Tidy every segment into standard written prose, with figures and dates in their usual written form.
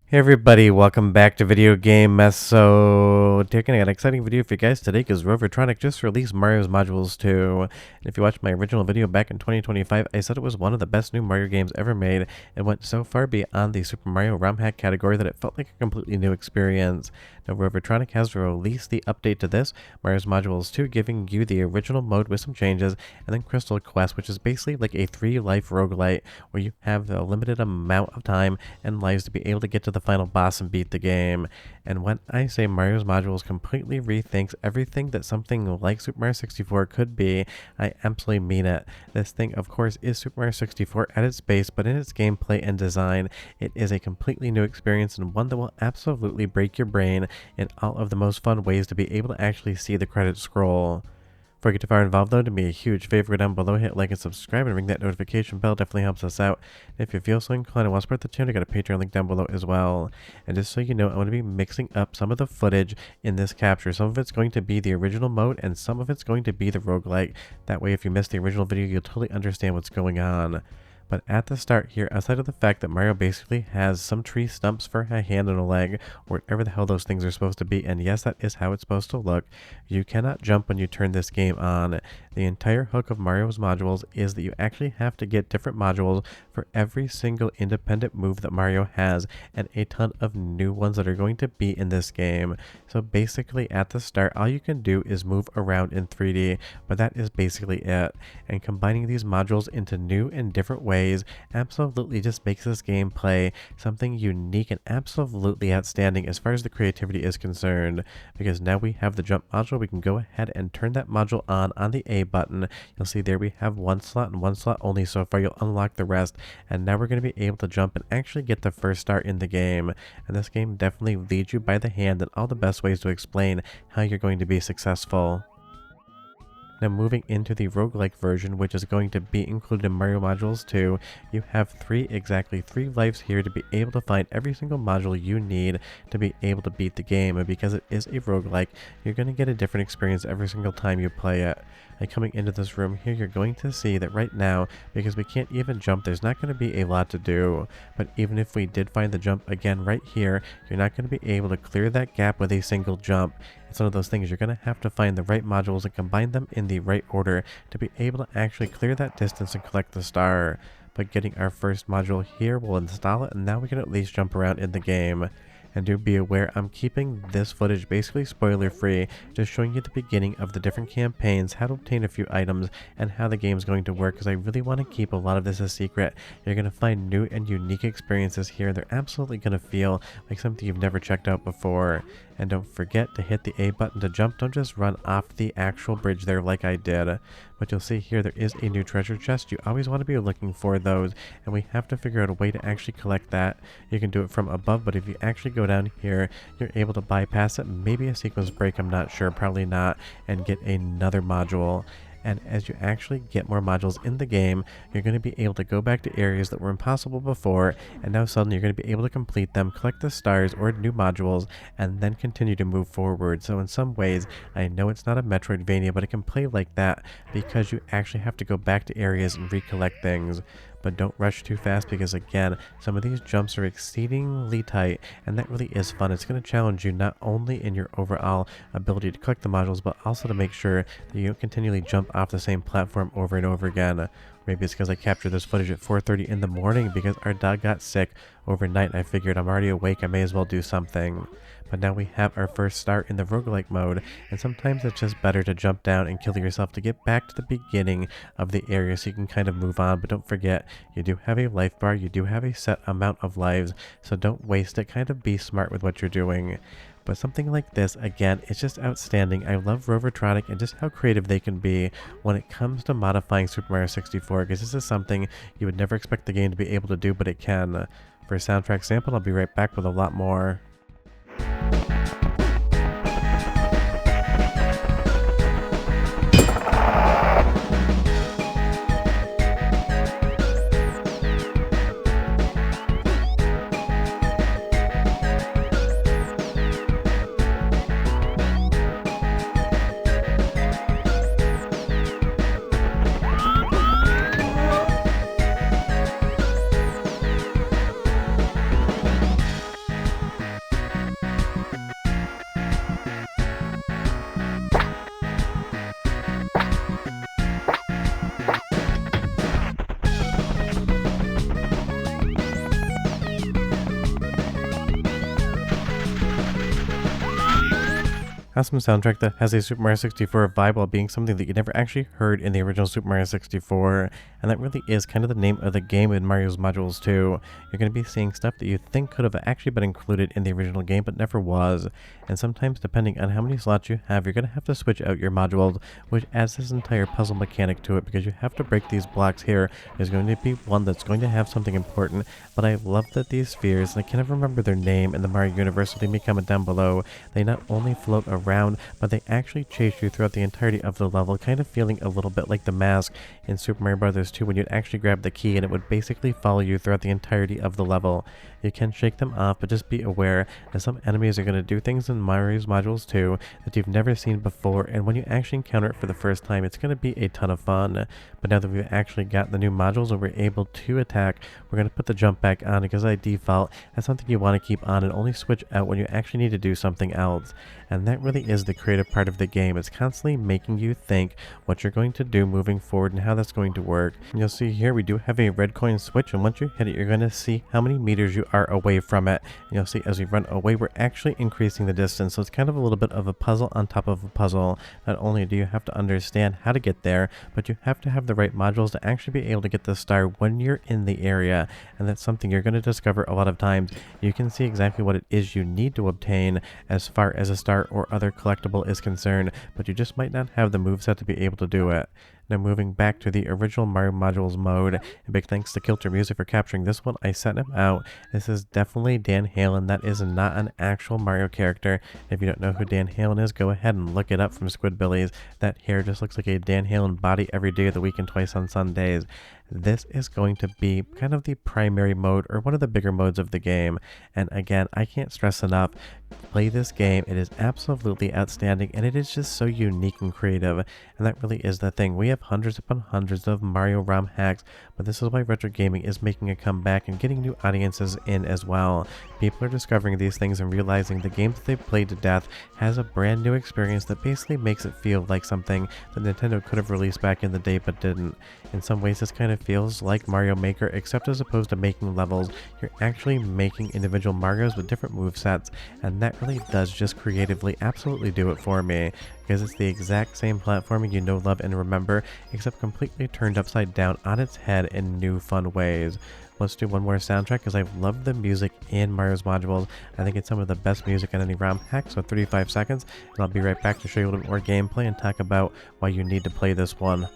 Hey everybody, welcome back to Video Game Mess. So, taking an exciting video for you guys today because Rovertronic just released Mario's Modules 2. And if you watched my original video back in 2025, I said it was one of the best new Mario games ever made and went so far beyond the Super Mario ROM hack category that it felt like a completely new experience. Now, Rovertronic has released the update to this, Mario's Modules 2, giving you the original mode with some changes, and then Crystal Quest, which is basically like a 3-life roguelite where you have a limited amount of time and lives to be able to get to the final boss and beat the game. And when I say Mario's Modules completely rethinks everything that something like Super Mario 64 could be, I absolutely mean it. This thing, of course, is Super Mario 64 at its base, but in its gameplay and design, it is a completely new experience and one that will absolutely break your brain in all of the most fun ways to be able to actually see the credits scroll. Before you get too far involved though, do me a huge favor, go down below, hit like and subscribe, and ring that notification bell. Definitely helps us out. And if you feel so inclined and want to support the channel, I got a Patreon link down below as well. And just so you know, I'm going to be mixing up some of the footage in this capture. Some of it's going to be the original mode, and some of it's going to be the roguelike. That way, if you missed the original video, you'll totally understand what's going on. But at the start here, outside of the fact that Mario basically has some tree stumps for a hand and a leg, or whatever the hell those things are supposed to be, and yes, that is how it's supposed to look, you cannot jump when you turn this game on. The entire hook of Mario's modules is that you actually have to get different modules for every single independent move that Mario has, and a ton of new ones that are going to be in this game. So basically at the start, all you can do is move around in 3D, but that is basically it. And combining these modules into new and different ways absolutely just makes this gameplay something unique and absolutely outstanding as far as the creativity is concerned, because now we have the jump module. We can go ahead and turn that module on the A button. You'll see there we have one slot and one slot only so far. You'll unlock the rest, and now we're going to be able to jump and actually get the first star in the game. And this game definitely leads you by the hand in all the best ways to explain how you're going to be successful. Now moving into the roguelike version, which is going to be included in Mario Modules 2, you have exactly three lives here to be able to find every single module you need to be able to beat the game. And because it is a roguelike, you're going to get a different experience every single time you play it. And coming into this room here, you're going to see that right now, because we can't even jump, there's not going to be a lot to do. But even if we did find the jump again right here, you're not going to be able to clear that gap with a single jump. It's one of those things, you're going to have to find the right modules and combine them in the right order to be able to actually clear that distance and collect the star. But getting our first module here, we'll install it, and now we can at least jump around in the game. And do be aware, I'm keeping this footage basically spoiler free, just showing you the beginning of the different campaigns, how to obtain a few items, and how the game's going to work, because I really want to keep a lot of this a secret. You're going to find new and unique experiences here. They're absolutely going to feel like something you've never checked out before. And don't forget to hit the A button to jump. Don't just run off the actual bridge there like I did. But you'll see here there is a new treasure chest. You always want to be looking for those, and we have to figure out a way to actually collect that. You can do it from above, but if you actually go down here, you're able to bypass it. Maybe a sequence break, I'm not sure, probably not, and get another module. And as you actually get more modules in the game, you're going to be able to go back to areas that were impossible before, and now suddenly you're going to be able to complete them, collect the stars or new modules, and then continue to move forward. So in some ways, I know it's not a Metroidvania, but it can play like that because you actually have to go back to areas and recollect things. But don't rush too fast, because again, some of these jumps are exceedingly tight, and that really is fun. It's going to challenge you not only in your overall ability to collect the modules, but also to make sure that you don't continually jump off the same platform over and over again. Maybe it's because I captured this footage at 4:30 in the morning because our dog got sick overnight, and I figured I'm already awake, I may as well do something. But now we have our first star in the roguelike mode, and sometimes it's just better to jump down and kill yourself to get back to the beginning of the area so you can kind of move on. But don't forget, you do have a life bar, you do have a set amount of lives, so don't waste it. Kind of be smart with what you're doing. But something like this, again, it's just outstanding. I love Rovertronic and just how creative they can be when it comes to modifying Super Mario 64, because this is something you would never expect the game to be able to do, but it can. For a soundtrack sample, I'll be right back with a lot more. Awesome soundtrack that has a Super Mario 64 vibe while being something that you never actually heard in the original Super Mario 64. And that really is kind of the name of the game in Mario's Modules 2. You're going to be seeing stuff that you think could have actually been included in the original game but never was. And sometimes, depending on how many slots you have, you're going to have to switch out your modules, which adds this entire puzzle mechanic to it because you have to break these blocks here. There's going to be one that's going to have something important, but I love that these spheres, and I can't remember their name in the Mario universe, so leave me a comment down below. They not only float around, but they actually chase you throughout the entirety of the level, kind of feeling a little bit like the mask in Super Mario Bros. 2 when you'd actually grab the key and it would basically follow you throughout the entirety of the level. You can shake them off, but just be aware that some enemies are going to do things in Mario's Modules 2 that you've never seen before, and when you actually encounter it for the first time, it's going to be a ton of fun. But now that we've actually got the new modules and we're able to attack, we're going to put the jump back on because by default, that's something you want to keep on and only switch out when you actually need to do something else. And that really is the creative part of the game. It's constantly making you think what you're going to do moving forward and how that's going to work. And you'll see here we do have a red coin switch, and once you hit it, you're going to see how many meters you are away from it. And you'll see as we run away, we're actually increasing the distance. So it's kind of a little bit of a puzzle on top of a puzzle. Not only do you have to understand how to get there, but you have to have the right modules to actually be able to get the star when you're in the area. And that's something you're going to discover a lot of times. You can see exactly what it is you need to obtain as far as a star or other collectible is concerned, but you just might not have the moveset to be able to do it. Now moving back to the original Mario Modules mode, and big thanks to Kilter Music for capturing this one. I sent him out. This is definitely Dan Halen. That is not an actual Mario character. If you don't know who Dan Halen is, go ahead and look it up from Squidbillies. That hair just looks like a Dan Halen body every day of the week and twice on Sundays. This is going to be kind of the primary mode, or one of the bigger modes of the game. And again, I can't stress enough, play this game. It is absolutely outstanding, and it is just so unique and creative. And that really is the thing. We have hundreds upon hundreds of Mario ROM hacks, but this is why retro gaming is making a comeback and getting new audiences in as well. People are discovering these things and realizing the game that they've played to death has a brand new experience that basically makes it feel like something that Nintendo could have released back in the day but didn't. In some ways, this kind of feels like Mario Maker, except as opposed to making levels, you're actually making individual Marios with different movesets, and that really does just creatively absolutely do it for me, because it's the exact same platforming you know, love, and remember, except completely turned upside down on its head in new fun ways. Let's do one more soundtrack because I've loved the music in Mario's Modules. I think it's some of the best music in any ROM hack, so 35 seconds, and I'll be right back to show you a little bit more gameplay and talk about why you need to play this one.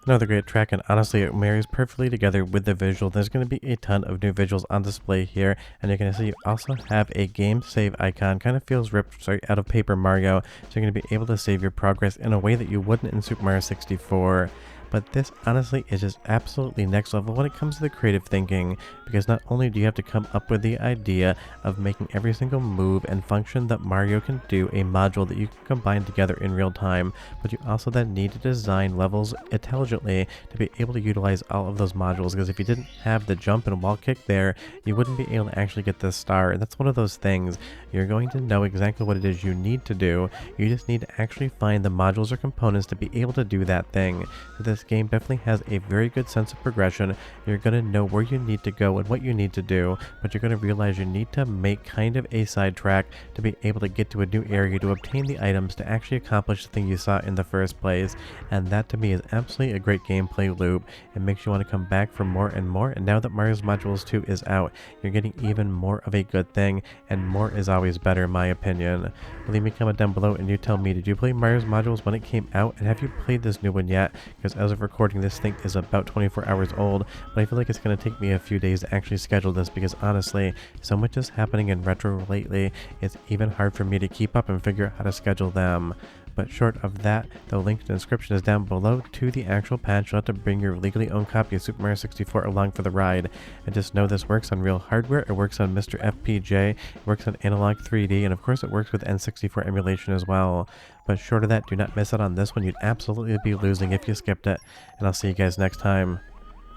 Another great track, and honestly it marries perfectly together with the visual. There's going to be a ton of new visuals on display here, and you're going to see you also have a game save icon. Kind of feels ripped straight out of Paper Mario, so you're going to be able to save your progress in a way that you wouldn't in Super Mario 64. But this honestly is just absolutely next level when it comes to the creative thinking, because not only do you have to come up with the idea of making every single move and function that Mario can do a module that you can combine together in real time, but you also then need to design levels intelligently to be able to utilize all of those modules, because if you didn't have the jump and wall kick there, you wouldn't be able to actually get this star. And that's one of those things. You're going to know exactly what it is you need to do. You just need to actually find the modules or components to be able to do that thing. So this game definitely has a very good sense of progression. You're going to know where you need to go and what you need to do, but you're going to realize you need to make kind of a sidetrack to be able to get to a new area to obtain the items to actually accomplish the thing you saw in the first place. And that to me is absolutely a great gameplay loop. It makes you want to come back for more and more, and now that Mario's Modules 2 is out, you're getting even more of a good thing, and more is always better in my opinion. Leave me a comment down below and you tell me, did you play Mario's Modules when it came out, and have you played this new one yet? Because as of recording, this thing is about 24 hours old, but I feel like it's going to take me a few days to actually schedule this, because honestly, so much is happening in retro lately, it's even hard for me to keep up and figure out how to schedule them. But short of that, the link in the description is down below to the actual patch. You'll have to bring your legally owned copy of Super Mario 64 along for the ride. And just know this works on real hardware, it works on Mr. FPJ, it works on Analog 3D, and of course it works with N64 emulation as well. But short of that, do not miss out on this one. You'd absolutely be losing if you skipped it. And I'll see you guys next time.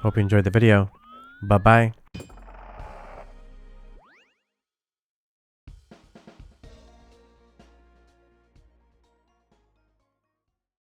Hope you enjoyed the video. Bye-bye.